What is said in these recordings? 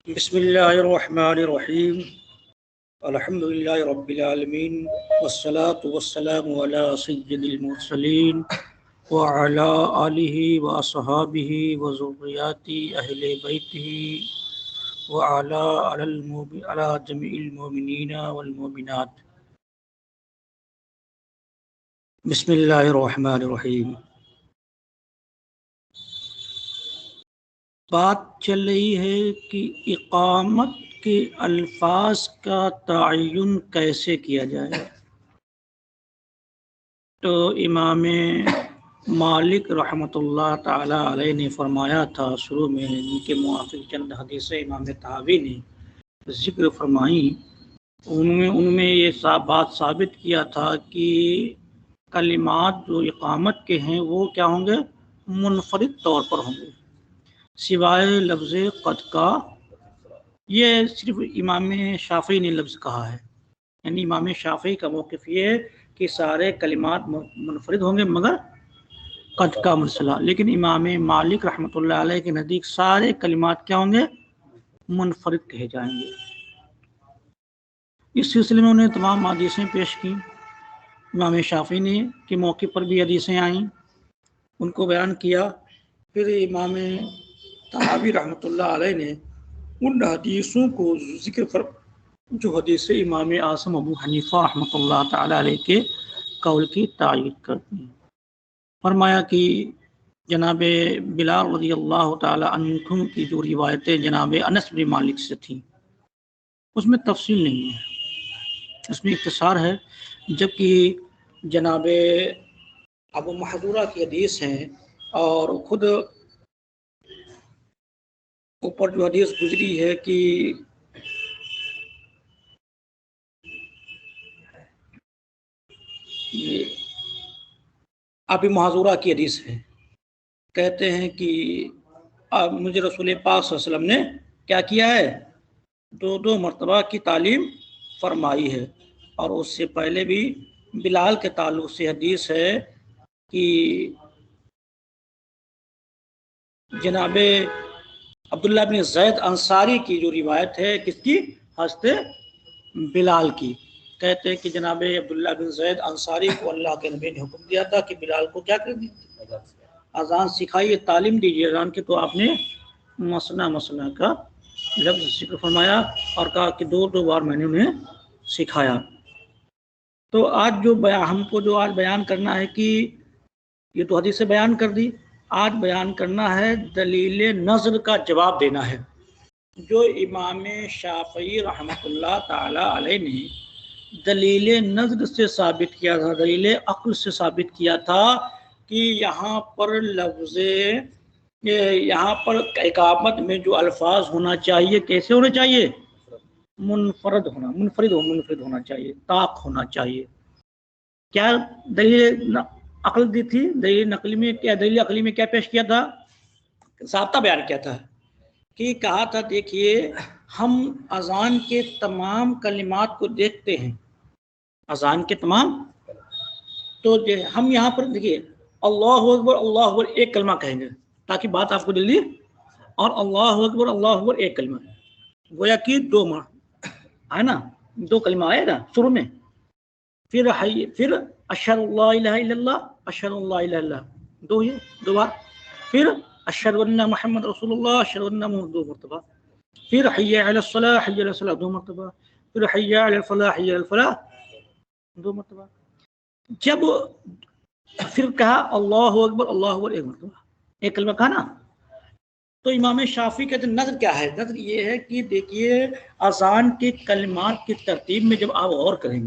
بسم اللہ الرحمن الرحیم الحمد للہ رب العالمین والصلاة والسلام علی سید المرسلین وعلی آلہ واصحابہ وذریات اہل بیتہ وعلی جمیع المؤمنین والمؤمنات۔ بسم اللہ الرحمن الرحیم۔ بات چل رہی ہے کہ اقامت کے الفاظ کا تعین کیسے کیا جائے۔ تو امام مالک رحمۃ اللہ تعالی علیہ نے فرمایا تھا شروع میں، جن کے موافق چند حدیثیں امام طحاوی نے ذکر فرمائی، ان میں یہ بات ثابت کیا تھا کہ کلمات جو اقامت کے ہیں وہ کیا ہوں گے؟ منفرد طور پر ہوں گے، سوائے لفظ قد کا۔ یہ صرف امام شافعی نے لفظ کہا ہے، یعنی امام شافعی کا موقف یہ ہے کہ سارے کلمات منفرد ہوں گے مگر قد کا مسئلہ۔ لیکن امام مالک رحمۃ اللہ علیہ کے نزدیک سارے کلمات کیا ہوں گے؟ منفرد کہے جائیں گے۔ اس سلسلے میں انہیں تمام حدیثیں پیش کی، امام شافعی نے کے موقع پر بھی حدیثیں آئیں، ان کو بیان کیا۔ پھر امام طحاوی رحمۃ اللہ علیہ نے ان حدیثوں کو ذکر جو حدیث امام اعظم ابو حنیفہ رحمۃ اللہ تعالی علیہ کے قول کی تائید کرتی ہیں۔ فرمایا کہ جناب بلال رضی اللہ تعالی عنہ کی جو روایتیں جناب انس بن مالک سے تھیں، اس میں تفصیل نہیں ہے، اس میں اختصار ہے، جبکہ جناب ابو محذورہ کی حدیث ہے، اور خود اوپر جو حدیث گزری ہے کہ یہ ابو محذورہ کی حدیث ہے، کہتے ہیں کہ مجھے رسول پاک صلی اللہ علیہ وسلم نے کیا کیا ہے؟ دو مرتبہ کی تعلیم فرمائی ہے۔ اور اس سے پہلے بھی بلال کے تعلق سے حدیث ہے کہ جناب عبداللہ بن زید انصاری کی جو روایت ہے، کس کی؟ حضرت بلال کی۔ کہتے ہیں کہ جناب عبداللہ بن زید انصاری کو اللہ کے نبی نے حکم دیا تھا کہ بلال کو کیا کر دیجیے؟ اذان سکھائیے، تعلیم دیجیے اذان کی۔ تو آپ نے مسنا کا لفظ ذکر فرمایا اور کہا کہ دو بار میں نے انہیں سکھایا۔ تو آج جو ہم کو جو آج بیان کرنا ہے کہ یہ تو حدیث بیان کر دی، آج بیان کرنا ہے دلیل نظر کا جواب دینا ہے، جو امام شافعی رحمۃ اللہ تعالی علیہ نے دلیل نظر سے ثابت کیا تھا، دلیل عقل سے ثابت کیا تھا کہ یہاں پر اقامت میں جو الفاظ ہونا چاہیے کیسے ہونا چاہیے؟ منفرد ہونا چاہیے، طاق ہونا چاہیے۔ کیا دلیل عقل دی تھی؟ دلیل عقلی میں کیا پیش کیا تھا؟ ضابطہ بیان کیا تھا کہ کہا تھا دیکھیے ہم اذان کے تمام کلمات کو دیکھتے ہیں، اذان کے تمام، تو ہم یہاں پر دیکھیے اللہ اکبر ایک کلمہ کہیں گے تاکہ بات آپ کو جلدی، اور اللہ اکبر ایک کلمہ، گویا کہ دو ہے نا، دو کلمہ آئے گا شروع میں، پھر اشہد اللہ الہ الا اللہ، اشہد اللہ الہ الا اللہ، دو بار، پھر اشہد ان محمد رسول اللہ، اشہد ان محمد، دو مرتبہ، پھر حی علی الصلاۃ، حی علی الصلاۃ، دو مرتبہ، پھر حی علی الفلاح، حی علی الفلاح، دو مرتبہ، جب پھر کہا اللہ اکبر ایک مرتبہ، ایک کلمہ کہا نا۔ تو امام شافعی کہتے ہیں نظر کیا ہے؟ نظر یہ ہے کہ دیکھیے اذان کے کلمات کی ترتیب میں جب آپ غور کریں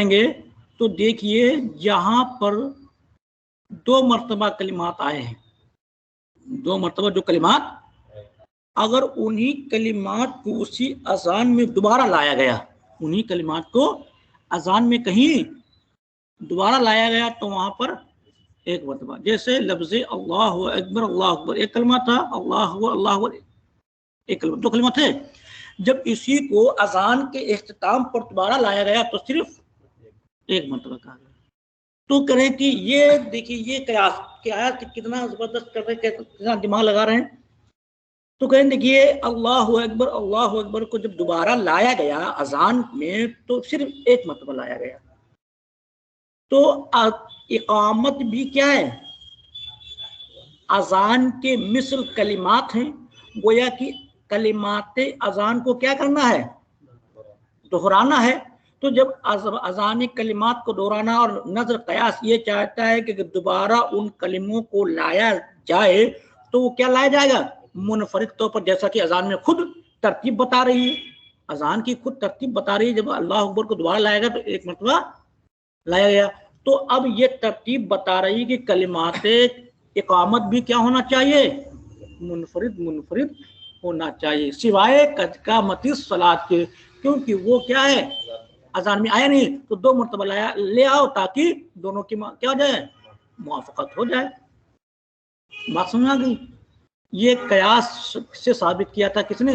گے تو دیکھیے یہاں پر دو مرتبہ کلمات آئے ہیں، دو مرتبہ جو کلمات، اگر انہی کلمات کو اسی اذان میں دوبارہ لایا گیا، انہی کلمات کو اذان میں کہیں دوبارہ لایا گیا تو وہاں پر ایک مرتبہ، جیسے لفظ اللہ اکبر ایک کلمہ تھا، اللہ اکبر ایک کلمہ، دو کلمہ تھے، جب اسی کو اذان کے اختتام پر دوبارہ لایا گیا تو صرف ایک مرتبہ کہا گیا۔ تو کریں کہ یہ دیکھیے یہ قیاس کتنا زبردست کر رہے ہیں، کتنا دماغ لگا رہے ہیں تو کہیں دیکھیے اللہ اکبر کو جب دوبارہ لایا گیا اذان میں تو صرف ایک مرتبہ لایا گیا، تو اقامت بھی کیا ہے، اذان کے مثل کلمات ہیں، گویا کہ کلمات اذان کو کیا کرنا ہے، دہرانا ہے۔ تو جب اذان کلمات کو دہرانا اور نظر قیاس یہ چاہتا ہے کہ دوبارہ ان کلموں کو لایا جائے تو وہ کیا لایا جائے گا، منفرد طور پر، جیسا کہ اذان میں خود ترتیب بتا رہی ہے، اذان کی خود ترتیب بتا رہی ہے، جب اللہ اکبر کو دوبارہ لائے گا تو ایک مرتبہ لایا گیا، تو اب یہ ترتیب بتا رہی کہ کلمات اقامت بھی کیا ہونا چاہیے، منفرد ہونا چاہیے، سوائے قد قامت الصلاۃ کے، کیونکہ وہ کیا ہے اذان میں آیا نہیں، تو دو مرتبہ لے آؤ تاکہ دونوں کی کیا ہو جائے، موافقت ہو جائے۔ بات سمجھ آ گئی؟ یہ قیاس سے ثابت کیا تھا کس نے،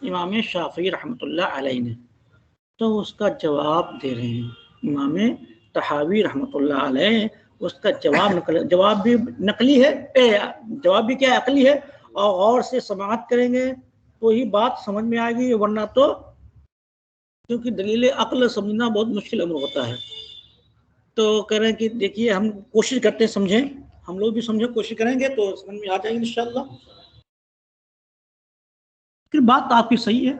امام شافعی رحمۃ اللہ علیہ نے، تو اس کا جواب دے رہے ہیں امام طحاوی رحمۃ اللہ علیہ، اس کا جواب بھی نقلی ہے، جواب بھی کیا عقلی ہے، اور غور سے سماعت کریں گے تو ہی بات سمجھ میں آئے گی، ورنہ تو کیونکہ دلیل عقل سمجھنا بہت مشکل امر ہوتا ہے۔ تو کہہ رہے ہیں کہ دیکھیے ہم کوشش کرتے ہیں سمجھیں، ہم لوگ بھی سمجھیں، کوشش کریں گے تو سمجھ میں آ جائے گی انشاءاللہ۔ پھر بات آپ کی صحیح ہے،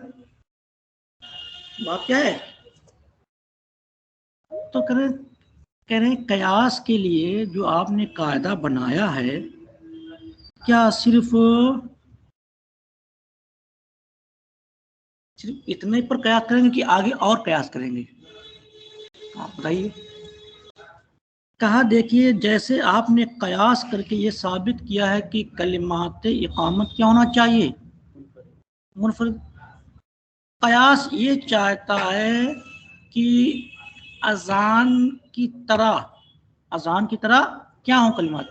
بات کیا ہے، تو کہہ رہے ہیں قیاس کے لیے جو آپ نے قاعدہ بنایا ہے، کیا صرف اتنے پر قیاس کریں گے کہ آگے اور قیاس کریں گے، آپ بتائیے۔ کہا دیکھیے جیسے آپ نے قیاس کر کے یہ ثابت کیا ہے کہ کلمات اقامت کیا ہونا چاہیے، منفرد۔ قیاس یہ چاہتا ہے کہ اذان کی طرح کیا ہوں کلمات،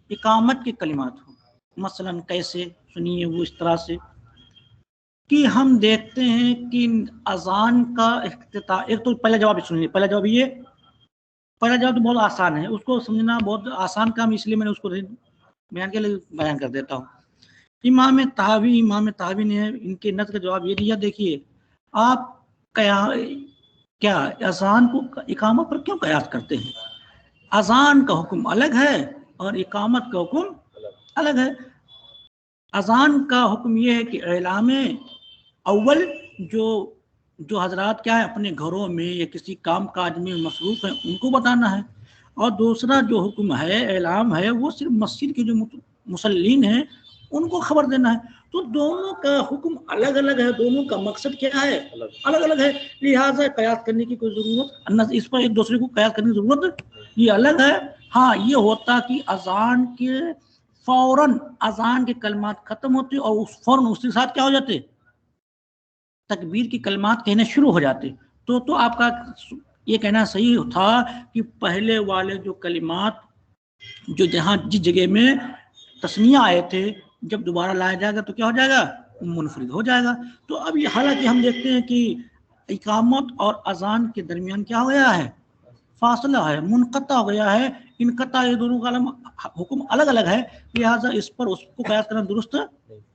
اقامت کے کلمات ہوں۔ مثلا کیسے، سنیے وہ اس طرح سے کہ ہم دیکھتے ہیں کہ اذان کا افتتاح، ایک تو پہلا جواب سنیے، پہلا جواب تو بہت آسان ہے، اس کو سمجھنا بہت آسان کام، اس لیے میں نے اس کو بیان کر دیتا ہوں۔ امام طحاوی نے ان کے نظر کا جواب یہ دیا، دیکھیے آپ کیا اذان کو اقامت پر کیوں قیاس کرتے ہیں، اذان کا حکم الگ ہے اور اقامت کا حکم الگ ہے۔ اذان کا حکم یہ ہے کہ اعلام اول جو حضرات کیا ہے اپنے گھروں میں یا کسی کام کاج میں مصروف ہیں ان کو بتانا ہے، اور دوسرا جو حکم ہے، اعلام ہے، وہ صرف مسجد کے جو مصلین ہیں ان کو خبر دینا ہے۔ تو دونوں کا حکم الگ الگ ہے، دونوں کا مقصد کیا ہے، الگ الگ ہے، لہٰذا قیاس کرنے کی کوئی ضرورت، اس پر ایک دوسرے کو قیاس کرنے کی ضرورت یہ الگ ہے۔ ہاں یہ ہوتا کہ اذان کے فوراً اذان کے کلمات ختم ہوتے اور فوراً اس کے ساتھ کیا ہو جاتے، تکبیر کی کلمات کہنے شروع ہو جاتے، تو آپ کا یہ کہنا صحیح تھا کہ پہلے والے جو کلمات جو جس جگہ میں تسنیہ آئے تھے، جب دوبارہ لایا جائے گا تو کیا ہو جائے گا، منفرد ہو جائے گا۔ تو اب یہ حالانکہ ہم دیکھتے ہیں کہ اقامت اور اذان کے درمیان کیا ہو گیا ہے، فاصلہ ہے، منقطع ہو گیا ہے، انقطاع، یہ دونوں کا حکم الگ الگ ہے، لہٰذا اس پر اس کو قیاس کرنا درست ہے۔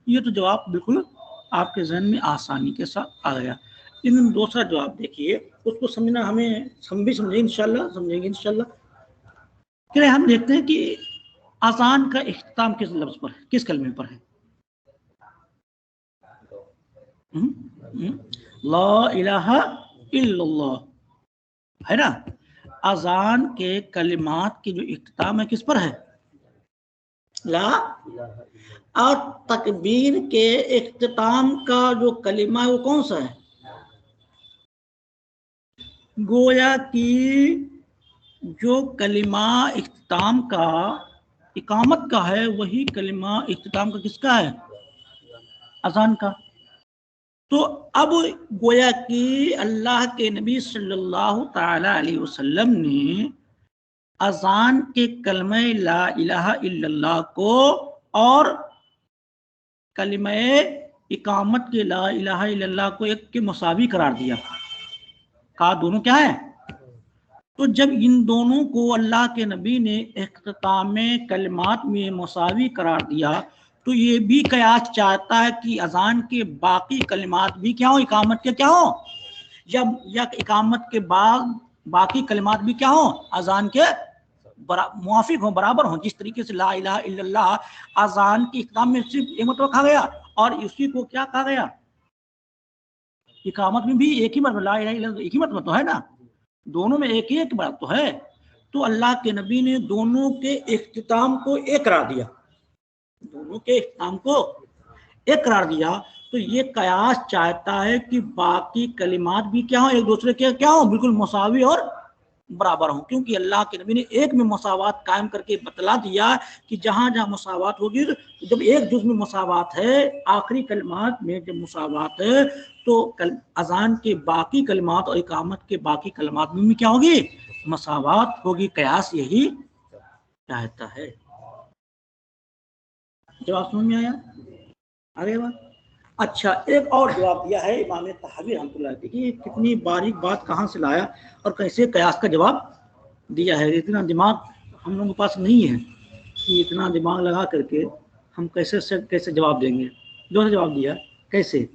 یہ تو جواب بالکل آپ کے ذہن میں آسانی کے ساتھ آ گیا۔ لیکن دوسرا جواب دیکھیے، اس کو سمجھنا ہم بھی سمجھیں گے انشاءاللہ۔ کہ ہم دیکھتے ہیں کہ اذان کا اختتام کس لفظ پر ہے، کس کلمے پر ہے، لا الہ الا اللہ ہے نا۔ اذان کے کلمات کی جو اختتام ہے کس پر ہے، لا، اور تکبیر کے اختتام کا جو کلمہ ہے وہ کون سا ہے، گویا کی جو کلمہ اختتام کا اقامت کا ہے وہی کلمہ اختتام کا کس کا ہے، اذان کا۔ تو اب گویا کہ اللہ کے نبی صلی اللہ تعالی علیہ وسلم نے اذان کے کلمہ لا الہ الا اللہ کو اور کلمہ اقامت کے لا الہ الا اللہ کو ایک کے مساوی قرار دیا، کہا دونوں کیا ہے۔ تو جب ان دونوں کو اللہ کے نبی نے اختتام کلمات میں مساوی قرار دیا تو یہ بھی قیاس چاہتا ہے کہ اذان کے باقی کلمات بھی کیا ہو، اقامت کے کیا ہو، یا اقامت کے بعد باقی کلمات بھی کیا ہو، اذان کے موافق ہوں، برابر ہوں. جس طریقے سے لا الہ الا اللہ اذان کے اختتام میں صرف ایک مرتبہ کہا گیا، اور اسی کو کیا کہا گیا، اقامت میں بھی ایک ہی مرتبہ لا الہ الا اللہ، ایک ہی مرتبہ تو ہے نا، دونوں میں ایک ہی بات تو ہے. تو اللہ کے نبی نے دونوں کے اختتام کو ایک قرار دیا، دونوں کے اختتام کو ایک قرار دیا. تو یہ قیاس چاہتا ہے کہ باقی کلمات بھی کیا ہوں، ایک دوسرے کے کیا ہوں، بالکل مساوی اور برابر ہوں. کیونکہ اللہ کے نبی نے ایک میں مساوات قائم کر کے بتلا دیا کہ جہاں جہاں مساوات ہوگی، جب ایک جز میں مساوات ہے، آخری کلمات میں جب مساوات ہے، تو اذان کے باقی کلمات اور اقامت کے باقی کلمات میں کیا ہوگی، مساوات ہوگی. قیاس یہی چاہتا ہے. جواب سمجھ میں آیا؟ آگے بات. اچھا، ایک اور جواب دیا ہے امام طحاوی رحمۃ اللہ علیہ کی، کتنی باریک بات کہاں سے لایا اور کیسے قیاس کا جواب دیا ہے. اتنا دماغ ہم لوگوں کے پاس نہیں ہے کہ اتنا دماغ لگا کر کے ہم کیسے جواب دیں گے. جو نے جواب دیا کیسے،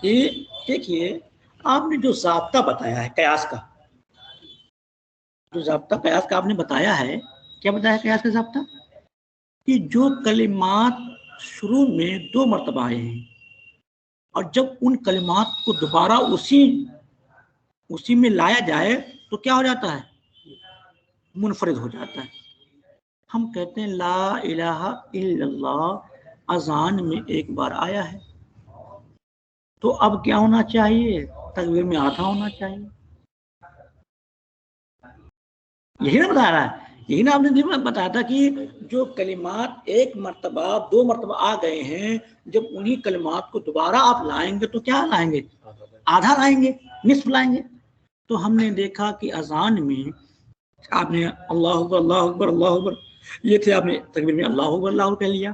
دیکھیے آپ نے جو ضابطہ بتایا ہے قیاس کا، جو ضابطہ قیاس کا آپ نے بتایا ہے، کیا بتایا قیاس کا ضابطہ، کہ جو کلمات شروع میں 2 مرتبہ آئے ہیں اور جب ان کلمات کو دوبارہ اسی میں لایا جائے تو کیا ہو جاتا ہے، منفرد ہو جاتا ہے. ہم کہتے ہیں لا الہ الا اللہ اذان میں ایک بار آیا ہے، تو اب کیا ہونا چاہیے، تکبیر میں آدھا ہونا چاہیے. یہی نہ بتا رہا ہے، یہی نا آپ نے بتایا تھا کہ جو کلمات ایک مرتبہ 2 مرتبہ آ گئے ہیں، جب انہی کلمات کو دوبارہ آپ لائیں گے تو کیا لائیں گے، آدھا لائیں گے، نصف لائیں گے. تو ہم نے دیکھا کہ اذان میں آپ نے اللہ اکبر اللہ اکبر اللہ اکبر، یہ تھے، آپ نے تکبیر میں اللہ اکبر اللہ کہہ لیا،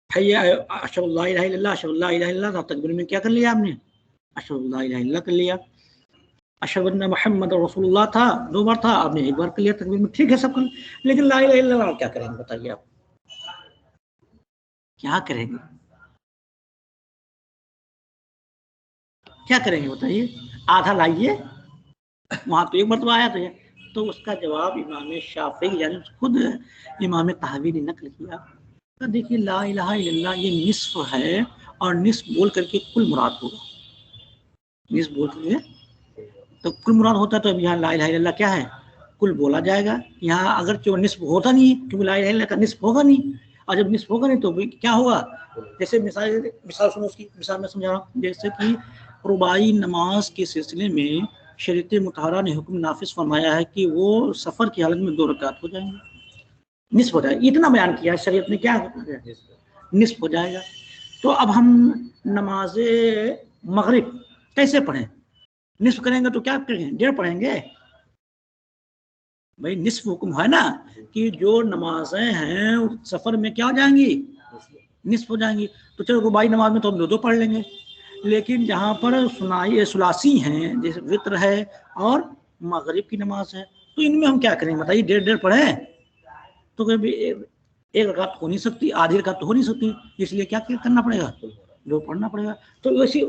اشہد ان لا الہ الا اللہ اشہد ان لا الہ الا اللہ، تکبیر میں کیا کر لیا آپ نے، اشہد ان لا الہ الا اللہ کر لیا. اشہد ان محمد رسول اللہ تھا 2 بار تھا، آپ نے 1 بار کر لیا تکبیر میں، ٹھیک ہے سب کر. لیکن لا الہ الا اللہ کیا کریں گے بتائیے، آپ کیا کریں گے، کیا کریں گے بتائیے. آدھا لائیے، وہاں تو 1 مرتبہ آیا تو اس کا جواب امام شافعی یعنی خود امام طحاوی نے نقل کیا. دیکھیے لا الہ الا اللہ یہ نصف ہے، اور نصف بول کر کے کل مراد ہوگا، نصف بول کر کے تو کل مراد ہوتا ہے. تو اب یہاں لا الہ الا اللہ کیا ہے، کل بولا جائے گا. یہاں اگرچہ نصف ہوتا نہیں ہے، کیونکہ لا الہ الا اللہ کا نصف ہوگا نہیں، اور جب نصف ہوگا نہیں تو کیا ہوگا. جیسے مثال سنو، اس کی مثال میں سمجھا رہا ہوں. جیسے کہ رباعی نماز کے سلسلے میں شریعت مطہرہ نے حکم نافذ فرمایا ہے کہ وہ سفر کی حالت میں 2 رکعت ہو جائیں گے، نصف ہو جائے گا. اتنا بیان کیا ہے شریعت نے، کیا نصف ہو جائے گا. تو اب ہم نماز مغرب کیسے پڑھیں، نصف کریں گے تو کیا کریں گے، 1.5 پڑھیں گے. بھائی نصف حکم ہے نا کہ جو نمازیں ہیں سفر میں کیا ہو جائیں گی، نصف ہو جائیں گی. تو چلو رباعی نماز میں تو ہم 2 پڑھ لیں گے. لیکن جہاں پر ثلاثی ہیں، جیسے وتر ہے اور مغرب کی نماز ہے، تو ان میں ہم کیا کریں بتائیے، 1.5 پڑھیں تو کبھی 1 رکعت ہو نہیں سکتی، آدھی رکعت تو ہو نہیں سکتی، اس لیے کیا کرنا پڑے گا، 2 پڑھنا پڑے گا. تو ویسے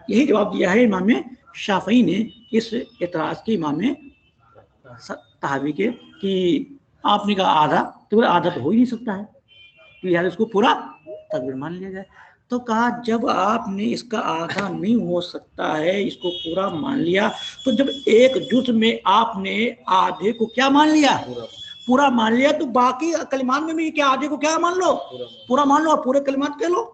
یہی جواب دیا ہے امام شافعی نے اس اعتراض کے امام طحاوی کے، کہ آپ نے کہا آدھا، تو آدھا تو ہو ہی نہیں سکتا ہے، لہٰذا اس کو پورا تکبیر مان لیا جائے. تو کہا جب آپ نے اس کا آدھا نہیں ہو سکتا ہے، اس کو پورا مان لیا، تو جب ایک جز میں آپ نے آدھے کو کیا مان لیا، پورا مان لیا، تو باقی کلمات میں بھی کیا آدھے کو کیا مان لو، پورا مان لو، اور پورے کلمات کہہ لو.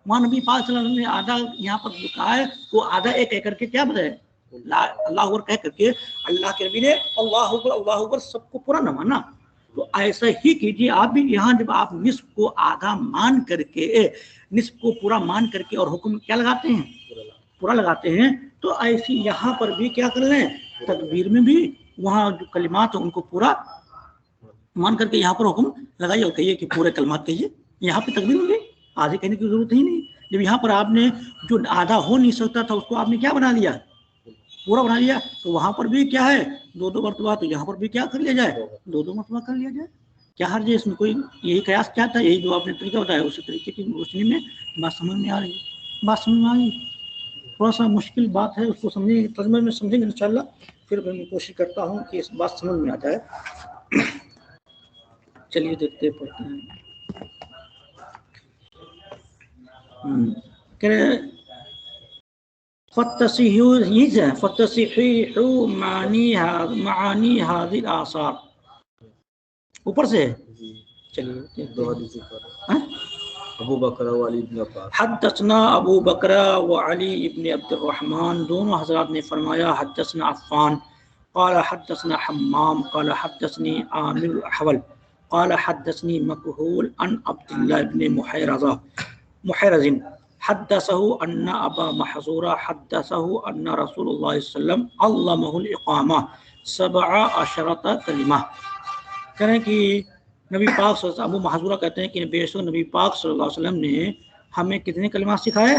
وہاں نبی پاک صلی اللہ علیہ وسلم نے آدھا یہاں پر لکھا ہے، وہ آدھا ایک کہہ کر کے کیا بتائے، اللہ اکبر کہہ کر کے اللہ کے نبی نے اللہ اکبر سب کو پورا نہ مانا. تو ایسا ہی کیجیے آپ بھی. یہاں جب آپ نصف کو آدھا مان کر کے، نصف کو پورا مان کر کے اور حکم کیا لگاتے ہیں، پورا لگاتے ہیں، تو ایسی یہاں پر بھی کیا کر لیں، تکبیر میں بھی وہاں جو کلمات ہیں ان کو پورا مان کر کے یہاں پر حکم لگائیے اور کہیے کہ پورے کلمات کہیے. یہاں پہ تکبیر میں بھی آدھے کہنے کی ضرورت ہی نہیں. جب یہاں پر آپ نے جو آدھا ہو نہیں سکتا تھا اس کو آپ نے کیا بنا لیا، پورا بنا لیا. تو وہاں پر بھی کیا ہے، 2 مرتبہ، تو یہاں پر بھی کیا کر لیا جائے، 2 مرتبہ کر لیا جائے. کیا حرج ہے اس میں؟ کوئی یہی قیاس کیا تھا، یہی جو آپ نے طریقہ بتایا اسی طریقے کی روشنی میں بات سمجھ میں آ رہی ہے، بات سمجھ میں آ رہی ہے۔ تھوڑا سا مشکل بات ہے، اس کو سمجھیں گے، ترجمے میں سمجھیں گے انشاءاللہ، پھر میں کوشش کرتا ہوں کہ اس بات سمجھ میں آ جائے۔ چلیے دیکھتے پڑھتے ہیں۔ فتصحیح معانی هذه الآثار، اوپر سے چلیے ابو بکر و علی بن عباس، حدثنا ابو بکر و علی ابن عبد الرحمن، دونوں حضرات نے فرمایا حدثنا عفان قال حدثنا حمام قال حدثني عامر الأحول قال حدثني مكحول عن عبد الله بن محيرز حدثه أن أبا محذورة حدثه أن رسول الله صلى الله عليه وسلم علمه الإقامة 17 کلمہ۔ کہہ رہے ہیں کہ نبی پاک صلی اللہ علیہ وسلم، ابو محذورہ کہتے ہیں کہ بے شک نبی پاک صلی اللہ علیہ وسلم نے ہمیں کتنے کلمات سکھائے؟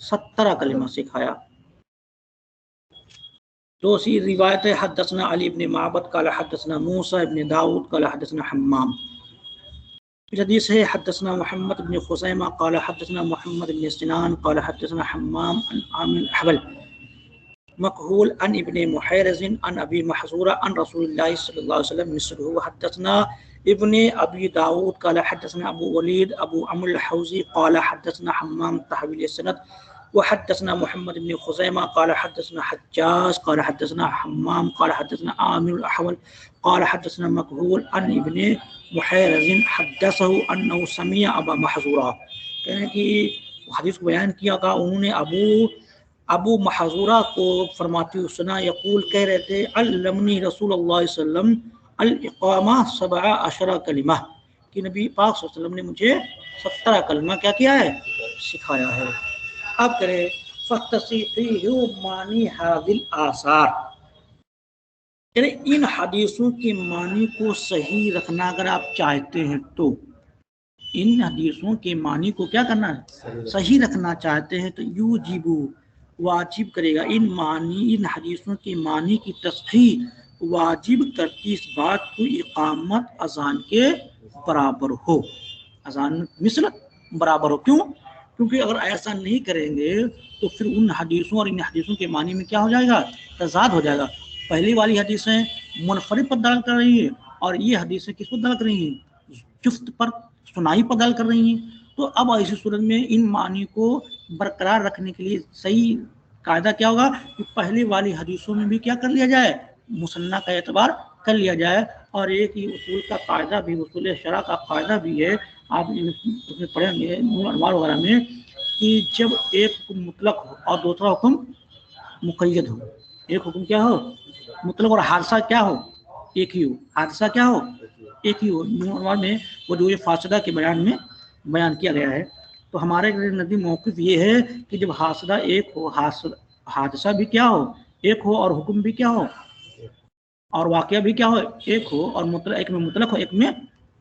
17 کلمات سکھایا۔ دوسری روایت ہے حدثنا علی بن معبد قال حدثنا موسیٰ بن داؤد قال حدثنا حمام۔ پھر حدیث ہے حدثنا محمد بن خزیمہ قال حدثنا محمد بن سنان قال حدثنا حمام عن عامر الأحول مكحول عن ابن محيرز عن ابي محذورة عن رسول الله صلى الله عليه وسلم مثله۔ حدثنا ابن ابي داود قال حدثنا ابو ولید ابو عمرو الحوزی قال حدثنا حمام تحویل السند، وحدثنا محمد بن خزیمہ قال حدثنا حجاج قال حدثنا حمام قال حدثنا عامر الأحول قال حدثنا مكحول عن ابن محيرز حدثه انه سمع ابا محذورة، کہنے کہ حدیث کو بیان کیا تھا انہوں نے ابو محذورہ کو فرماتے ہوئے سنا، یقول کہہ رہے تھے علمنی رسول اللہ صلی اللہ علیہ وسلم الاقامہ 17 کلمہ، کہ نبی پاک صلی اللہ علیہ وسلم نے مجھے 17 کلمہ کیا کیا ہے؟ سکھایا ہے۔ اب کرے فتصحیح معنی هذه الآثار، یعنی ان حدیثوں کے معنی کو صحیح رکھنا اگر آپ چاہتے ہیں تو، ان حدیثوں کے معنی کو کیا کرنا ہے؟ صحیح رکھنا چاہتے ہیں تو یوجب، واجب کرے گا، ان حدیثوں کے معنی کی تصحیح واجب کرتی اس بات کو اقامت اذان کے برابر ہو، اذان مثل برابر ہو۔ کیوں؟ کیونکہ اگر ایسا نہیں کریں گے تو پھر ان حدیثوں اور ان حدیثوں کے معنی میں کیا ہو جائے گا؟ تضاد ہو جائے گا۔ پہلی والی حدیثیں منفرد پر دلالت کر رہی ہیں اور یہ حدیثیں کس پر دلالت کر رہی ہیں؟ جفت پر، سنائی پر دلالت کر رہی ہیں۔ تو اب ایسی صورت میں ان معنی کو برقرار رکھنے کے لیے صحیح قاعدہ کیا ہوگا کہ پہلی والی حدیثوں میں بھی کیا کر لیا جائے؟ مثنی کا اعتبار کر لیا جائے۔ اور ایک ہی اصول کا قاعدہ بھی، اصول شرع کا قاعدہ بھی ہے، آپ اس میں پڑھیں گے انوار وغیرہ میں، کہ جب ایک حکم مطلق ہو اور دوسرا حکم مقید ہو، ایک حکم کیا ہو؟ مطلق، اور حادثہ کیا ہو؟ ایک ہی ہو، حادثہ کیا ہو؟ ایک ہی ہو۔ انوار میں وجوہ فاصلہ کے بیان میں بیان کیا گیا ہے۔ تو ہمارے نزدیک موقف یہ ہے کہ جب حادثہ ایک ہو، حادثہ بھی کیا ہو؟ ایک ہو، اور حکم بھی کیا ہو؟ اور واقعہ بھی کیا ہو؟ ایک ہو، اور مطلق، ایک میں مطلق ہو ایک میں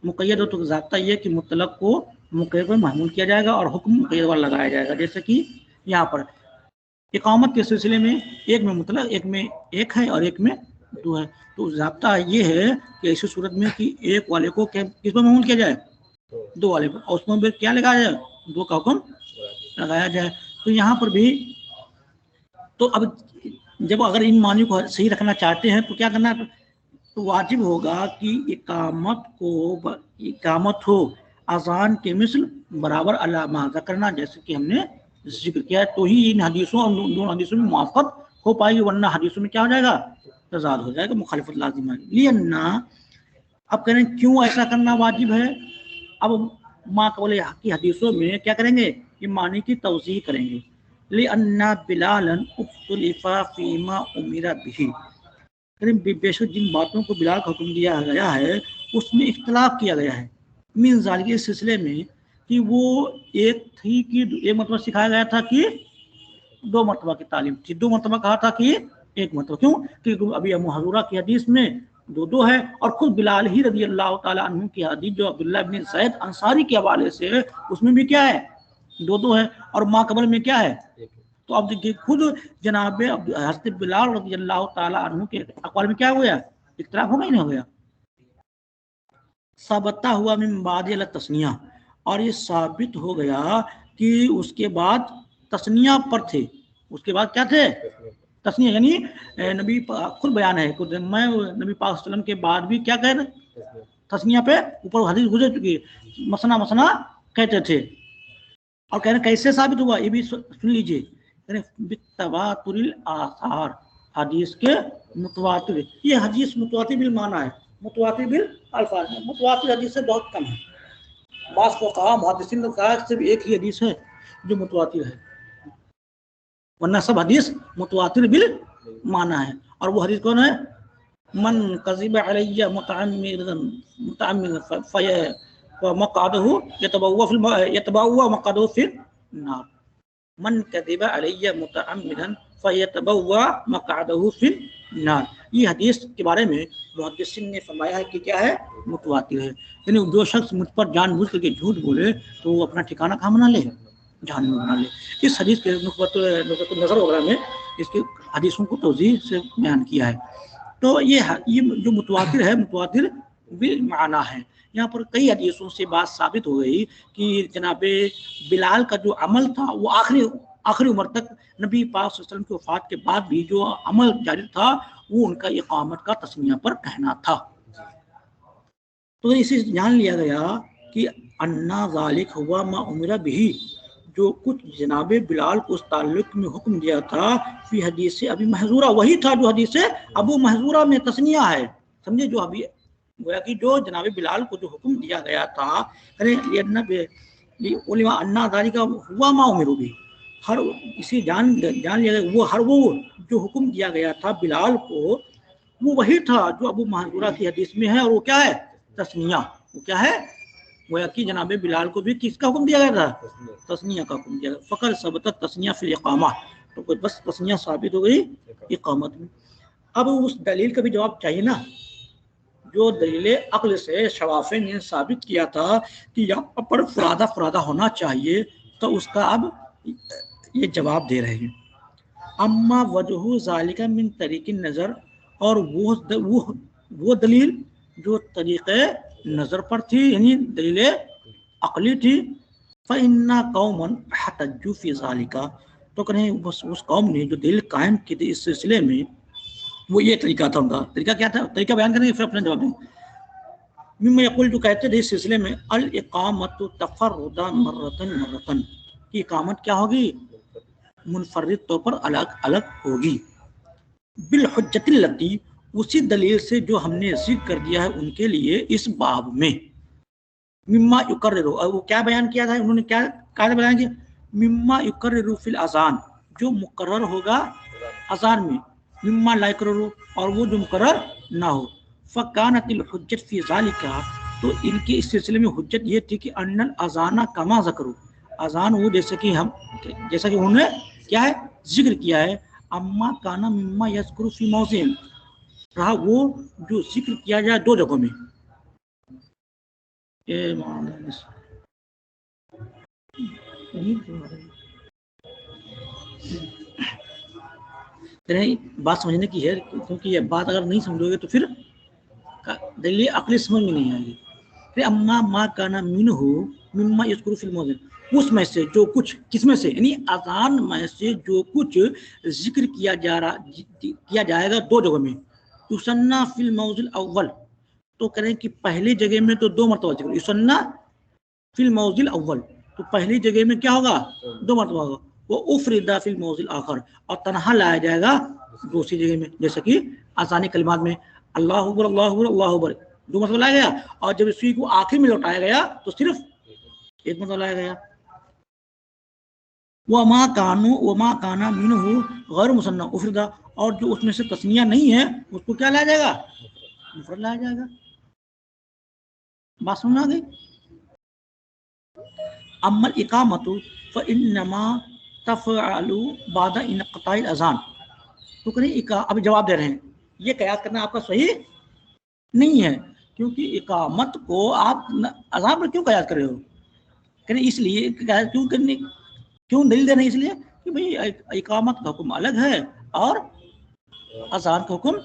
مقید ہو، تو ضابطہ یہ کہ مطلق کو مقید پر محمول کیا جائے گا اور حکم مقید پر لگایا جائے گا۔ جیسے کہ یہاں پر اقامت کے سلسلے میں ایک میں مطلق، ایک میں ایک ہے اور ایک میں دو ہے، تو ضابطہ یہ ہے کہ ایسی صورت میں کہ ایک والے کو کس پر محمول کیا جائے؟ دو والے پر، اور اس میں کیا لگایا جائے؟ دو کا حکم لگایا جائے۔ تو یہاں پر بھی تو اب جب اگر ان معنی کو صحیح رکھنا چاہتے ہیں تو کیا کرنا ہے؟ تو واجب ہوگا کہ اقامت ہو اذان کے مثل برابر علامہ کرنا، جیسے کہ ہم نے ذکر کیا ہے، تو ہی ان حدیثوں اور دونوں حدیثوں میں موافقت ہو پائے گی، ورنہ حدیثوں میں کیا ہو جائے گا؟ تضاد ہو جائے گا، مخالفت لازم ہے۔ لینا اب کہہ رہے ہیں کیوں ایسا کرنا واجب ہے؟ اب ما قول کی حدیثوں میں کیا کریں گے؟ یہ معنی کی توضیح کریں گے۔ لِأَنَّ بِلَالًا اُخْتُلِفَ فِيمَا أُمِرَ بِهِ، بے شک جن باتوں کو بلال کا حکم دیا گیا ہے اس میں اختلاف کیا گیا ہے، من ذالک، اس سلسلے میں کہ وہ ایک تھی کہ ایک مرتبہ سکھایا گیا تھا کہ دو مرتبہ کی تعلیم تھی، دو مرتبہ کہا تھا کہ ایک مرتبہ۔ کیوں؟ کیونکہ ابھی ابو محذورہ کی حدیث میں دو ہے، اور خود بلال ہی رضی اللہ تعالی عنہ کی حدیث جو عبداللہ بن زید انصاری کے حوالے سے اس میں بھی کیا ہے؟ دو ہے، اور ما قبل میں کیا ہے؟ تو اب دیکھیے خود جناب حضرت بلال رضی اللہ تعالی عنہ کے اقوال میں کیا ہو گیا؟ اختلاف ہو گیا نہیں ہو گیا؟ ثابتہ ہوا من بعد تسنیہ، اور یہ ثابت ہو گیا کہ اس کے بعد تسنیہ پر تھے. اس کے بعد کیا تھے؟ تسنیہ. یعنی نبی خود بیان ہے خود، میں نبی پاک صلی اللہ علیہ وسلم کے بعد بھی کیا کہہ رہے؟ تسنیہ پہ اوپر حدیث گزر چکی ہے، مسنا مسنا کہتے تھے. اور کہہ رہے کیسے ثابت ہوا، یہ بھی سن لیجئے. بالتواتر الاثار، حدیث کے متواتر. یہ حدیث متواتر بالمعنی ہے، متواتر بالالفاظ ہے. متواتر حدیث سے بہت کم ہے. بعض فقہاء محدثین نے کہا صرف ایک ہی حدیث ہے جو متواتر ہے، ورنہ سب حدیث متواتر بالمعنی ہے. اور وہ حدیث کون ہے؟ من کذب علی متعمدا فمقعده يتبوأ مقعده في النار. من کذب علی متعمدا فیتبوأ مقعده في النار. یہ حدیث کے بارے میں محدثین نے فرمایا ہے کہ کیا ہے؟ متواتر ہے. یعنی جو شخص مجھ پر جان بوجھ کر کے جھوٹ بولے تو وہ اپنا ٹھکانہ کہاں بنا لے؟ جہنم میں بنا لے. اس حدیث کے نقطۃ نظر وغیرہ میں اس کی حدیثوں کو توضیح سے بیان کیا ہے. تو یہ جو متواتر ہے، متواتر بالمعنی ہے. یہاں پر کئی حدیثوں سے بات ثابت ہو گئی کہ جناب بلال کا جو عمل تھا وہ آخری عمر تک نبی پاک صلی اللہ علیہ وسلم کی وفات کے بعد بھی جو عمل جاری تھا وہ ان کا اقامت کا تسمیہ پر کہنا تھا. تو اسے جان لیا گیا کہ انا ذالک ہوا ما امر بھی، جو کچھ جناب بلال کو اس تعلق میں حکم دیا تھا فی حدیث ابی محذورہ، وہی تھا جو حدیث ابو محذورہ میں تسنیہ ہے. سمجھے؟ جو ابھی گویا کہ جو جناب بلال کو جو حکم دیا گیا تھا انا ذالک ہوا ما امر بھی، ہر اسی جان لیا گیا وہ جو حکم دیا گیا تھا بلال کو وہ وہی تھا جو ابو محذورہ کی حدیث میں ہے. اور وہ کیا ہے؟ تسنیہ. وہ کیا ہے؟ گویا کہ جناب بلال کو بھی کس کا حکم دیا گیا تھا؟ تسنیہ کا حکم دیا گیا. فقط ثبت تسنیہ فی الاقامہ، تو بس تسنیہ ثابت ہو گئی اقامت میں. اب اس دلیل کا بھی جواب چاہیے نا، جو دلیل عقل سے شوافی نے ثابت کیا تھا کہ یہاں پر فرادہ ہونا چاہیے، تو اس کا اب یہ جواب دے رہے ہیں. اما وجہ ذالک من طریق نظر، اور وہ دلیل جو طریقے نظر پر تھی، یعنی دلیل عقلی تھی. فَإِنَّ قَوْمًا احْتَجُّوا فِي ذَلِكَ، تو کہیں اس قوم نے جو دلیل قائم کی تھی اس سلسلے میں، وہ یہ طریقہ تھا. ان کا طریقہ کیا تھا؟ طریقہ بیان کریں گے پھر اپنا جواب دیں. مما یقول، جو کہتے تھے اس سلسلے میں، الاقامت تفردا مرتن، کی اقامت کیا ہوگی؟ منفرد طور پر الگ الگ ہوگی. بالحجت التی، اسی دلیل سے جو ہم نے ذکر کر دیا ہے ان کے لیے اس باب میں. مما یقرر، اور وہ کیا بیان کیا تھا انہوں نے؟ کیا قاعدہ بیان کیا؟ مما یقرر فی الاذان، جو مقرر ہوگا اذان میں. مما لا یقرر، اور وہ جو مقرر نہ ہو. فکانت الحجت فی ذالک، تو ان کے اس سلسلے میں حجت یہ تھی کہ ان الاذان کما ذکروا، اذان وہ جیسا کہ انہوں نے کیا ہے؟ ذکر کیا ہے. اما کانا مما یذکر فی موضع، رہا وہ جو ذکر کیا جائے دو جگہوں میں. بات سمجھنے کی ہے، کیونکہ یہ بات اگر نہیں سمجھو گے تو پھر دلیل عقلی سمجھ میں نہیں آئے گی. پھر اما ما کانا منہ مما یذکر فی الموضع، اس میں سے جو کچھ، کس میں سے؟ یعنی اذان میں سے جو کچھ ذکر کیا جائے گا دو جگہوں میں. یسنّا فی الموضع الاول، تو کریں کہ پہلی جگہ میں تو دو مرتبہ ذکر. یسنّا فی الموضع الاول، تو پہلی جگہ میں کیا ہوگا؟ دو مرتبہ ہوگا. وہ افردا فی الموضع الاخر، اور تنہا لایا جائے گا دوسری جگہ میں. جیسے کہ آسانی کلمات میں اللہ اکبر اللہ اکبر اللہ اکبر دو مرتبہ لایا گیا، اور جب اسی کو آخر میں لوٹایا گیا تو صرف ایک مرتبہ لایا گیا. وما کانا منہ غیر مثنى افردا، اور جو اس میں سے تثنیہ نہیں ہے اس کو کیا لایا جائے گا؟ مفرد لایا جائے گا. بات سمجھ آ گئی؟ اما الاقامت فانما تفعل بعد انقطاع الاذان، تو کریں اب جواب دے رہے ہیں یہ قیاس کرنا آپ کا صحیح نہیں ہے، کیونکہ اقامت کو آپ اذان پر کیوں قیاس کر رہے ہو؟ کریں اس لیے کیوں دلیل دے رہے ہیں؟ اس لیے کہ بھئی اقامت کا حکم الگ ہے اور اذان کا حکم.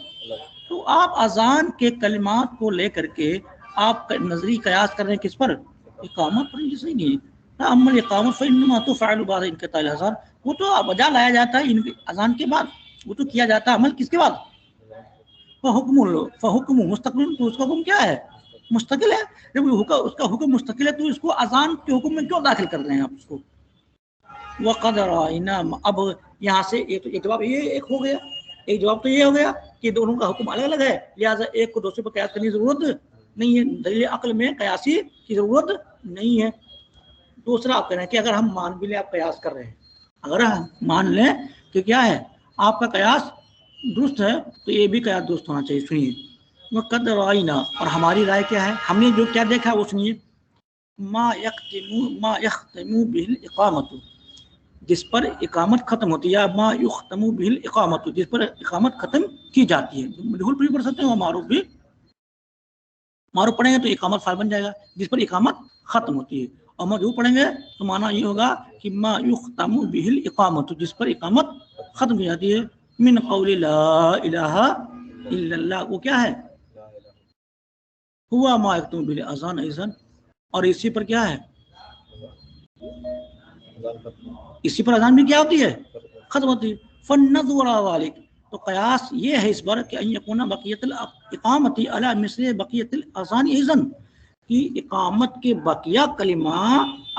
تو آپ اذان کے کلمات کو لے کر کے آپ نظری قیاس کر رہے ہیں کس پر؟ اقامت پر، یہ صحیح نہیں ہے. عمل اقامت فإنما تفعل بعد انقطاع الاذان، وہ تو بجا لایا جاتا ہے اذان کے بعد، وہ تو کیا جاتا ہے عمل کس کے بعد؟ فحکم مستقل، تو اس کا حکم کیا ہے؟ مستقل ہے. جب اس کا حکم مستقل ہے تو اس کو اذان کے حکم میں کیوں داخل کر رہے ہیں آپ اس کو؟ وقد رأینا، اب یہاں سے ایک جواب یہ ایک ہو گیا، ایک جواب تو یہ ہو گیا کہ دونوں کا حکم الگ الگ ہے، لہٰذا ایک کو دوسرے پر قیاس کرنے کی ضرورت نہیں ہے، دلیل عقل میں قیاسی کی ضرورت نہیں ہے. دوسرا آپ کہہ رہے ہیں کہ اگر ہم مان بھی لیں آپ قیاس کر رہے ہیں، اگر ہم مان لیں کہ کیا ہے آپ کا قیاس درست ہے تو یہ بھی قیاس درست ہونا چاہیے. سنیے، وقد رأینا، اور ہماری رائے کیا ہے، ہم نے جو کیا دیکھا وہ سنیے. ما یختم به الاقامت، جس پر اقامت ختم ہوتی ہے، ما یختم به الاقامت، جس پر اقامت ختم کی جاتی ہے. مجہول بھی پڑھ سکتے ہیں اور معروف بھی، معروف پڑھیں گے تو اقامت فاعل بن جائے گا جس پر اقامت ختم ہوتی ہے، اور مجہول پڑھیں گے تو معنی یہ ہوگا کہ ما یختم به الاقامت، جس پر اقامت ختم کی جاتی ہے. من قول لا الہ الا اللہ، وہ کیا ہے؟ ہوا ما یختم به الاذان ایضا، اور اسی پر کیا ہے؟ اسی پر اذان بھی کیا ہوتی ہے؟ ختم ہوتی ہے. فالنظر ذلك، تو قیاس یہ ہے اس پر کہ ان یکون بقیت الاقامت علی مثل بقیت الاذان ایضا، کہ اقامت کے بقیہ کلمہ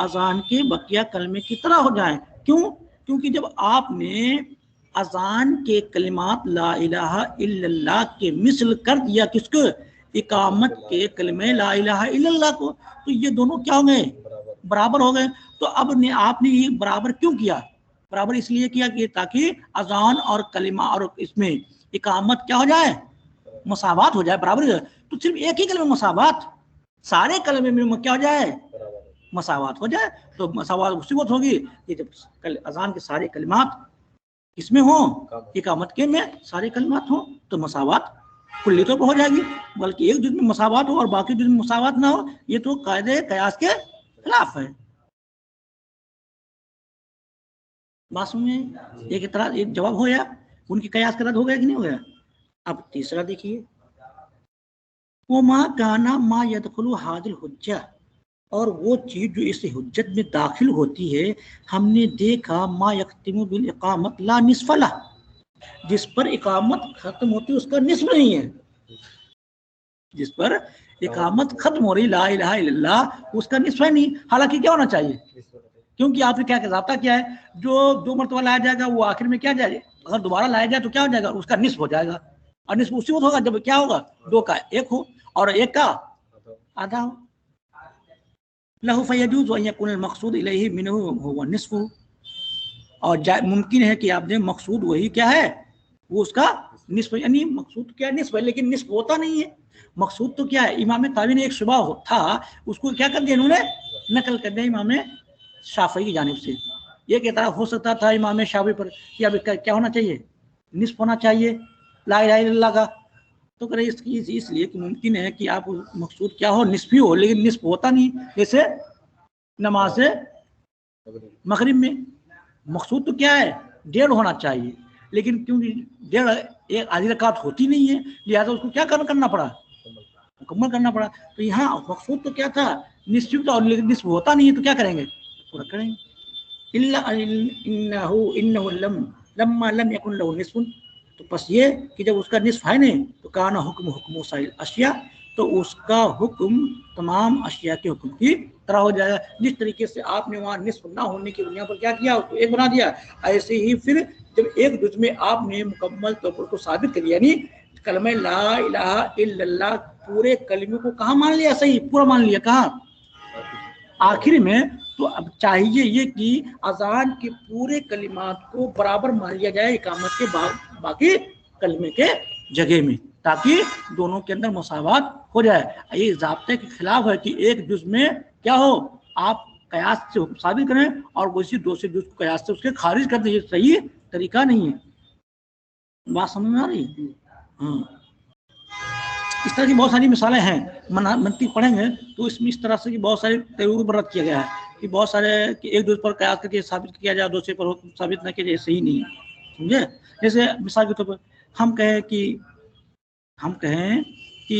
اذان کے بقیہ کلمے کی طرح ہو جائیں. کیوں؟ کیونکہ جب آپ نے اذان کے کلمات لا الہ الا اللہ کے مثل کر دیا کس کو؟ اقامت کے کلمے لا الہ الا اللہ کو، تو یہ دونوں کیا ہو گئے؟ برابر ہو گئے. تو اب آپ نے یہ برابر کیوں کیا؟ برابر اس لیے کیا کہ تاکہ اذان اور کلمہ اور اس میں اقامت کیا ہو جائے؟ مساوات ہو جائے، برابر ہو جائے. تو صرف ایک ہی کلمہ مساوات، سارے کلمے میں کیا ہو جائے؟ مساوات ہو جائے. تو مساوات اسی وقت ہوگی کہ جب اذان کے سارے کلمات اس میں ہوں، اقامت کے میں سارے کلمات ہوں، تو مساوات کلی طور پر ہو جائے گی. بلکہ ایک جز میں مساوات ہو اور باقی جز میں مساوات نہ ہو، یہ تو قاعدے قیاس کے خلاف ہے. بات سمجھے؟ ایک اعتراض، ایک جواب ہو گیا، ان کی قیاس کا رد ہو گیا کہ نہیں ہو گیا؟ اب تیسرا دیکھیے، وما کانا ما يدخل هذه الحجہ، اور وہ چیز جو اس حجت میں داخل ہوتی ہے، ہم نے دیکھا ما یختم بالاقامت لا نصف لہ، جس پر اقامت ختم ہوتی ہے اس کا نصف نہیں ہے. جس پر اقامت ختم ہو رہی لا الہ الا اللہ، اس کا نصف ہے نہیں. حالانکہ کیا ہونا چاہیے؟ کیونکہ آپ نے کیا ضابطہ کیا ہے، جو دو مرتبہ لایا جائے گا وہ آخر میں کیا جائے گا، اگر دوبارہ لایا جائے تو کیا ہو جائے گا؟ اس کا نصف ہو جائے گا. اور نصف اسی وقت ہوگا جب کیا ہوگا؟ دو کا ایک ہو اور ایک کا آدھا ہو. لہو فیجوز ان یکون المقصود الیہ منہ هو نصف، اور ممکن ہے کہ آپ نے مقصود وہی کیا ہے، وہ اس کا نصف، یعنی مقصود کیا نصف ہے، لیکن نصف ہوتا نہیں ہے. مقصود تو کیا ہے؟ امام طاوی نے ایک شبہ تھا، اس کو کیا کر دیا انہوں نے؟ نقل کر دیا امام شافعی کی جانب سے. یہ کہ اعتراض ہو سکتا تھا امام شافعی پر کہ اب کیا ہونا چاہیے؟ نصف ہونا چاہیے لا الہ الا اللہ کا. تو کرے اس لیے کہ ممکن ہے کہ آپ مقصود کیا ہو، نصفی ہو، لیکن نصف ہوتا نہیں. جیسے نماز مغرب میں مقصود تو کیا ہے؟ 1.5 ہونا چاہیے، لیکن کیونکہ 1.5 ایک آدھی رکعت ہوتی نہیں ہے، لہٰذا اس کو کیا کرنا پڑا؟ مکمل کرنا پڑا. تو یہاں مقصود تو کیا تھا؟ نصف تھا، اور لیکن نصف ہوتا نہیں ہے تو کیا کریں گے؟ پورا کریں گے. انہ لما لم یکن له نصف، تو بس یہ کہ جب اس کا نصف ہے نہیں تو کانا حکم سائر اشیاء، تو اس کا حکم تمام اشیاء کے حکم کی طرح ہو جائے گا. جس طریقے سے آپ نے وہاں نصف نہ ہونے کی بنیاد پر کیا کیا، اس کو ایک بنا دیا، ایسے ہی پھر جب ایک جز میں آپ نے مکمل طور پر کو ثابت کر لیا، یعنی کلمہ لا الہ الا اللہ پورے کلمے کو کہاں مان لیا؟ صحیح پورا مان لیا. کہاں؟ آخر میں. تو اب چاہیے یہ کہ اذان کے پورے کلمات کو برابر مان لیا جائے اقامت کے باقی کلمے کے جگہ میں، تاکہ دونوں کے اندر مساوات ہو جائے. یہ ضابطے کے خلاف ہے کہ ایک جز میں کیا ہو، آپ قیاس سے ثابت کریں اور اسی دوسرے جز کو قیاس سے اس کے خارج کر دیں. یہ صحیح طریقہ نہیں ہے. بات سمجھ میں آ رہی ہے؟ ہاں. اس طرح کی بہت ساری مثالیں ہیں، منطق پڑھیں گے تو اس میں اس طرح سے کہ بہت سارے تیور پر رد کیا گیا ہے کہ بہت سارے کہ ایک دوسرے پر قیاس کر کے ثابت کیا جائے، دوسرے پر ثابت نہ کیا جائے، صحیح نہیں ہے. سمجھے؟ جیسے مثال کے طور پر ہم کہیں کہ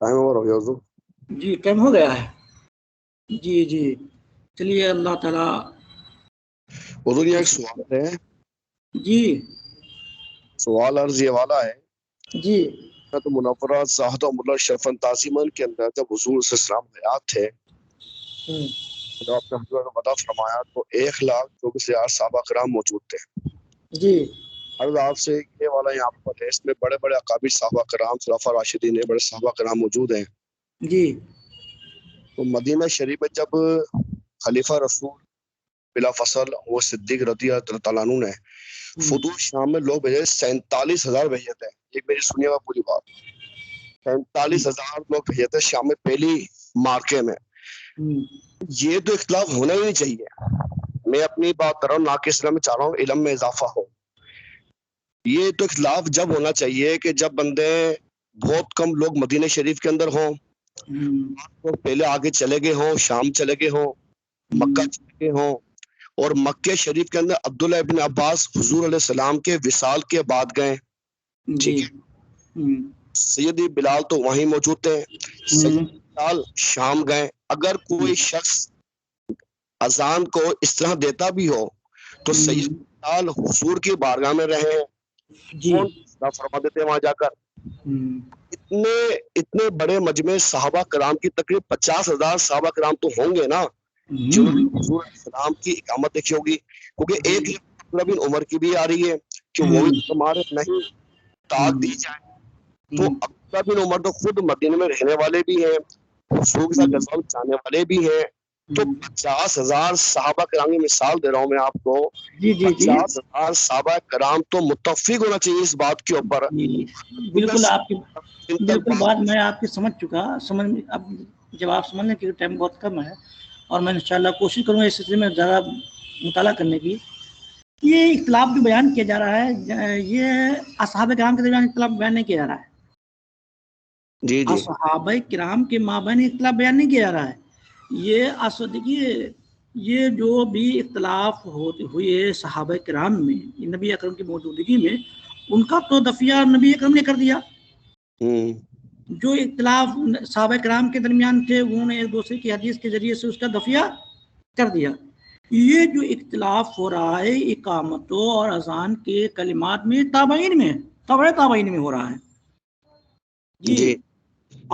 ٹائم اوور ہو گیا حضور. جی ٹائم ہو گیا ہے. جی جی چلیے اللہ تعالیٰ. حضور یہ ایک سوال ہے. جی سوال عرض یہ والا ہے. جی تو منورہ صاحب اللہ شرفن تعظیمن کے اندر جب حضور صلی اللہ علیہ وسلم حیات تھے تو آپ نے حضور کو بتا فرمایا تو 1,24,000 صحابہ کرام موجود تھے. جی عرض آپ سے یہ والا یہاں پر ہے، اس میں بڑے بڑے اکابر صحابہ کرام خلفاء راشدین بڑے صحابہ کرام موجود ہیں. جی تو مدینہ شریف میں جب خلیفہ رسول بلا فصل وہ صدیق رضی اللہ تعالیٰ عنہ نے فدو شام میں لوگ بھیجے 47,000 بھیجے تھے. ایک میری سنیے گا پوری بات. 47,000 لوگ بھیجے تھے شام میں پہلی مارکے میں. یہ تو اختلاف ہونا ہی نہیں چاہیے. میں اپنی بات کر رہا ہوں، نہ کہ اسلام میں چاہ رہا ہوں علم میں اضافہ ہو. یہ تو اختلاف جب ہونا چاہیے کہ جب بندے بہت کم لوگ مدینہ شریف کے اندر ہوں، پہلے آگے چلے گئے ہوں، شام چلے گئے ہوں، مکہ چلے گئے ہوں، اور مکہ شریف کے اندر عبداللہ ابن عباس حضور علیہ السلام کے وصال کے بعد گئے. ٹھیک ہے. سیدی بلال تو وہیں موجود تھے. سیدی بلال شام گئے. اگر کوئی شخص اذان کو اس طرح دیتا بھی ہو تو سیدی بلال حضور کی بارگاہ میں رہے. کون فرما دیتے وہاں جا کر. اتنے بڑے مجمع صحابہ کرام کی تقریب 50,000 صحابہ کرام تو ہوں گے نا جنہوں نے حضور علیہ السلام کی اقامت دیکھی ہوگی. کیونکہ ایک عبداللہ بن عمر کی بھی آ رہی ہے کہ وہ بھی ہمارے نہیں طاق دی جائے. تو عبداللہ بن عمر تو خود مدینہ میں رہنے والے بھی ہیں، حضور کے ساتھ غزوہ جانے والے بھی ہیں. تو 50,000 صحابہ کرام کی مثال دے رہا ہوں میں آپ کو. 50,000 صحابہ کرام تو متفق ہونا چاہیے اس بات کے اوپر. بالکل آپ کی بالکل بات میں آپ کی سمجھ چکا. اب جواب سمجھنے کے ٹائم بہت کم ہے اور میں انشاءاللہ کوشش کروں گا اس سلسلے میں زیادہ مطالعہ کرنے کی. یہ اختلاف جو بیان کیا جا رہا ہے یہ اصحاب کرام کے درمیان اختلاف بیان نہیں کیا جا رہا ہے. جی جی صحابہ کرام کے مابین اختلاف بیان نہیں کیا جا رہا ہے. یہ دیکھیے یہ جو بھی اختلاف ہوئے صحابہ کرام میں نبی اکرم کی موجودگی میں ان کا تو دفیہ نبی اکرم نے کر دیا. جو اختلاف صحابہ کرام کے درمیان تھے انہوں نے ایک دوسرے کی حدیث کے ذریعے سے اس کا دفیہ کر دیا. یہ جو اختلاف ہو رہا ہے اقامتوں اور اذان کے کلمات میں تابعین میں تبع تابعین میں ہو رہا ہے. جی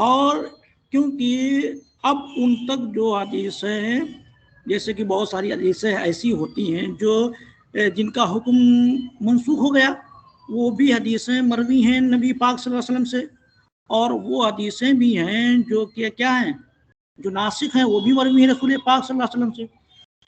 اور کیونکہ اب ان تک جو حدیثیں ہیں جیسے کہ بہت ساری حدیثیں ایسی ہوتی ہیں جو جن کا حکم منسوخ ہو گیا، وہ بھی حدیثیں مروی ہیں نبی پاک صلی اللہ علیہ وسلم سے، اور وہ حدیثیں بھی ہیں جو کہ کیا ہیں جو ناسخ ہیں وہ بھی مروی ہیں رسول پاک صلی اللہ علیہ وسلم سے.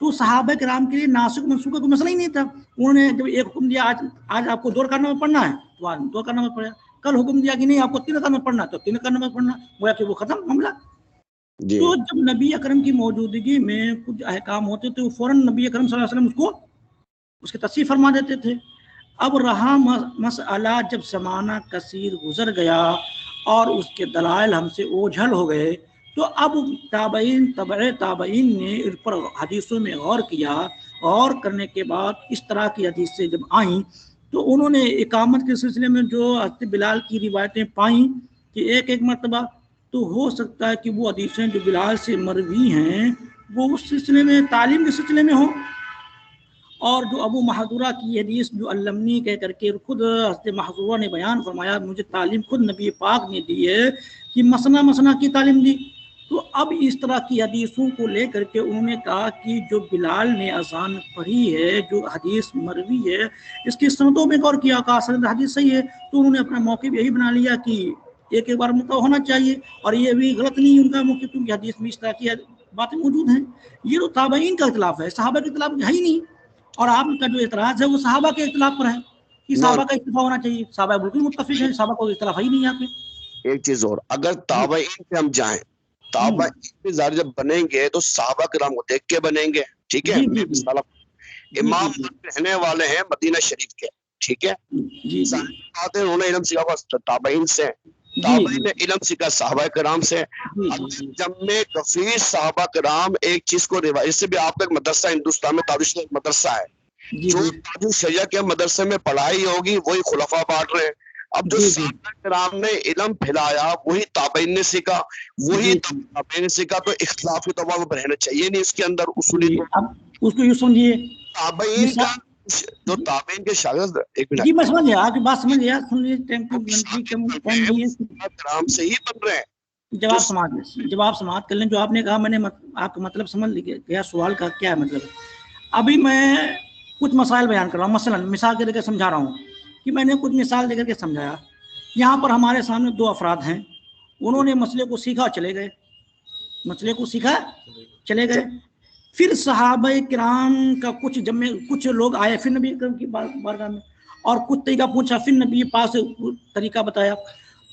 تو صحابہ کرام کے لیے ناسخ منسوخ کا کوئی مسئلہ ہی نہیں تھا. انہوں نے جب ایک حکم دیا آج آپ کو 2 رکعت نماز پڑھنا ہے تو آج 2 رکعت نماز پڑھا. کل حکم دیا کہ نہیں آپ کو 3 رکعت نماز پڑھنا ہے تو 3 رکعت نماز پڑھنا. گویا کہ وہ ختم معاملہ. تو جب نبی اکرم کی موجودگی میں کچھ احکام ہوتے تو فوراً نبی اکرم صلی اللہ علیہ وسلم اس کی تصحیح فرما دیتے تھے. اب رہا مسئلہ جب زمانہ کثیر گزر گیا اور اس کے دلائل ہم سے اوجھل ہو گئے تو اب تبع تابعین نے اس پر حدیثوں میں غور کیا. غور کرنے کے بعد اس طرح کی حدیثیں جب آئیں تو انہوں نے اقامت کے سلسلے میں جو حضرت بلال کی روایتیں پائیں کہ ایک مرتبہ، تو ہو سکتا ہے کہ وہ حدیثیں جو بلال سے مروی ہیں وہ اس سلسلے میں تعلیم کے سلسلے میں ہوں. اور جو ابو محذورہ کی حدیث جو علمنی کہہ کر کے خود حضرت محذورہ نے بیان فرمایا مجھے تعلیم خود نبی پاک نے دی ہے کہ مسنا کی تعلیم دی. تو اب اس طرح کی حدیثوں کو لے کر کے انہوں نے کہا کہ جو بلال نے اذان پڑھی ہے جو حدیث مروی ہے اس کی سندوں میں غور کیا، کہا سند حدیث صحیح ہے. تو انہوں نے اپنا موقف یہی بنا لیا کہ ایک بار مطلع ہونا چاہیے اور یہ بھی غلط نہیں ان کا موقف کیونکہ حدیث میں اس طرح کی باتیں موجود ہیں. یہ تو تابعین کا اختلاف ہے، صحابہ کے اختلاف ہے ہی نہیں. اور آپ کا جو اعتراض ہے وہ صحابہ کے اختلاف پر ہے کہ صحابہ کا اتفاق ہونا چاہیے. صحابہ بالکل متفق ہیں، صحابہ کو اختلاف ہی نہیں یہاں پہ. ایک چیز اور، اگر تابعین پہ ہم جائیں، تابعین پہ جب بنیں گے تو صحابہ کرام کو دیکھ کے بنیں گے. ٹھیک ہے. امام رہنے والے ہیں مدینہ شریف کے. ٹھیک ہے. انہوں نے علم سیکھا تابعین سے، تابعین نے علم سیکھا صحابہ کرام سے. جمع کثیر صحابہ کرام ایک چیز کو روایت سے بھی، آپ کا مدرسہ ہندوستان میں تاج مدرسہ ہے، جو تاج الشریعہ کے مدرسے میں پڑھائی ہوگی وہی خلفاء بانٹ رہے ہیں. اب جو صحابہ کرام نے علم پھیلایا وہی تابعین نے سیکھا، وہی تابعین نے سیکھا، تو اختلاف کے طور پر رہنا چاہیے نہیں اس کے اندر اصولی طور اب اس کو یوں سمجھیے تابعین کا جو تابعین کے شاگرد ایک منٹ جی میں سمجھ گیا آپ کی بات سمجھ گیا، سن لیجیے ٹائم نہیں ہے، کرام سے ہی بن رہے ہیں. جواب سماعت کر لیں جو آپ نے کہا، میں نے آپ کا مطلب سمجھ لیا سوال کا کیا ہے مطلب. ابھی میں کچھ مسائل بیان کر رہا ہوں، مثلا مثال دے کر سمجھا رہا ہوں کہ میں نے کچھ مثال دے کر کے سمجھایا. یہاں پر ہمارے سامنے دو افراد ہیں، انہوں نے مسئلے کو سیکھا اور چلے گئے، مسئلے کو سیکھا چلے گئے. پھر صحابہ کرام کا کچھ لوگ آئے پھر نبی کریم کی بارگاہ میں اور کچھ طریقہ پوچھا، پھر نبی پاک سے طریقہ بتایا.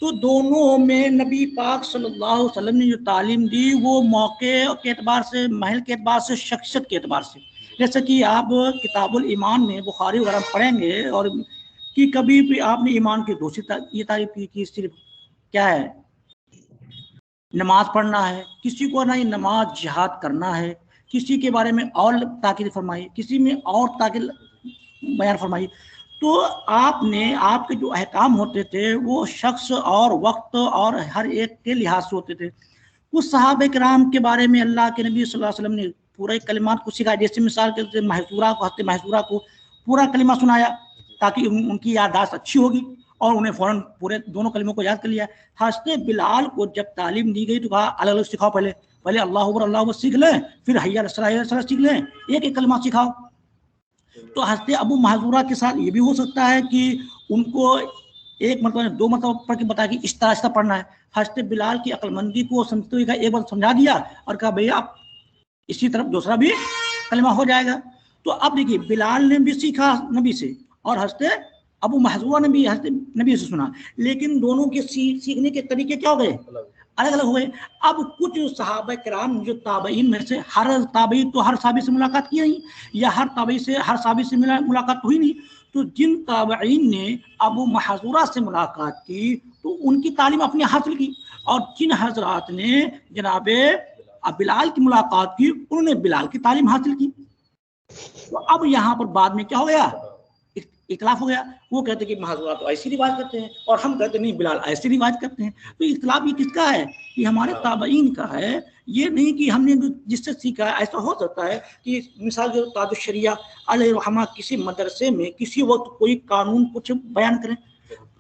تو دونوں میں نبی پاک صلی اللہ علیہ وسلم نے جو تعلیم دی وہ موقع کے اعتبار سے، محل کے اعتبار سے، شخصیت کے اعتبار سے. جیسے کہ آپ کتاب الایمان میں بخاری وغیرہ پڑھیں گے اور کہ کبھی بھی آپ نے ایمان کی دوسری یہ تعریف کی کہ صرف کیا ہے نماز پڑھنا ہے، کسی کو نہ نماز جہاد کرنا ہے، کسی کے بارے میں اور تاکید فرمائی، کسی میں اور تاکید بیان فرمائی. تو آپ نے آپ کے جو احکام ہوتے تھے وہ شخص اور وقت اور ہر ایک کے لحاظ سے ہوتے تھے. کچھ صحابہ کرام کے بارے میں اللہ کے نبی صلی اللہ علیہ وسلم نے پورے کلمات کو سکھایا، جیسے مثال کے طور حضرت محذورہ کو پورا کلمہ سنایا تاکہ ان کی یادداشت اچھی ہوگی اور انہیں فوراً پورے دونوں کلموں کو یاد کر لیا. حضرت بلال کو جب تعلیم دی گئی تو کہا الگ الگ سکھاؤ، پہلے اللہ اکبر سیکھ لیں، پھر حی علی الصلاۃ سیکھ لیں، ایک ایک کلمہ سکھاؤ. تو حضرت ابو محذورہ کے ساتھ یہ بھی ہو سکتا ہے کہ ان کو ایک مرتبہ دو مرتبہ پڑھ کے بتایا کہ اس طرح پڑھنا ہے. حضرت بلال کی عقل مندی کو سمجھتے ہوئے ایک بار سمجھا دیا اور کہا بھیا آپ اسی طرف دوسرا بھی کلمہ ہو جائے گا. تو اب دیکھیے بلال نے بھی سیکھا نبی سے اور حضرت ابو محذورہ نے بھی حضرت نبی سے سنا، لیکن دونوں کے سیکھنے کے طریقے کیا ہو گئے؟ الگ الگ ہو گئے. اب کچھ صحابہ کرام جو تابعین میں سے، ہر تابعی تو ہر صحابی سے ملاقات کی نہیں، یا ہر تابعی سے ہر صحابی سے ملاقات ہوئی نہیں. تو جن تابعین نے ابو محذورہ سے ملاقات کی تو ان کی تعلیم اپنے حاصل کی، اور جن حضرات نے جناب بلال کی ملاقات کی انہوں نے بلال کی تعلیم حاصل کی. تو اب یہاں پر بعد میں کیا ہو گیا؟ اختلاف ہو گیا. وہ کہتے ہیں کہ محاذورہ تو ایسی روایت کرتے ہیں اور ہم کہتے ہیں نہیں بلال ایسی روایت کرتے ہیں. تو اختلاف یہ کس کا ہے؟ یہ ہمارے تابعین کا ہے، یہ نہیں کہ ہم نے جس سے سیکھا ہے. ایسا ہو سکتا ہے کہ مثال جو تاج الشریعہ علیہ رحمہ کسی مدرسے میں کسی وقت کوئی قانون کچھ بیان کریں،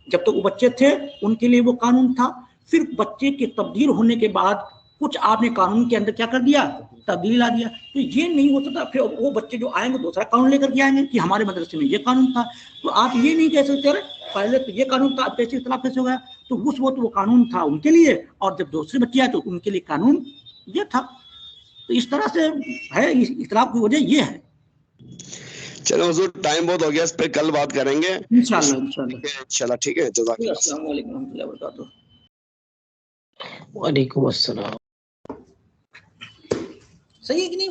جب تک وہ بچے تھے ان کے لیے وہ قانون تھا، پھر بچے کے تبدیل ہونے کے بعد کچھ آپ نے قانون کے اندر کیا کر دیا؟ تبدیل لا دیا. تو یہ نہیں ہو سکتا پھر وہ بچے جو آئیں گے دوسرا قانون لے کر کے آئیں گے کہ ہمارے مدرسے میں یہ قانون تھا. تو آپ یہ نہیں کہہ سکتے پہلے تو یہ قانون تھا اب کیسے اختلاف کیسے ہو گیا؟ تو اس وقت وہ قانون تھا ان کے لیے اور جب دوسرے بچے آئے تو ان کے لیے قانون یہ تھا. تو اس طرح سے ہے، اختلاف کی وجہ یہ ہے. چلو حضور ٹائم بہت ہو گیا، اس پہ کل بات کریں گے انشاءاللہ. ٹھیک ہے، جزاک اللہ. السلام علیکم و رحمۃ اللہ وبرکاتہ. وعلیکم السلام. صحیح ہے کہ نہیں؟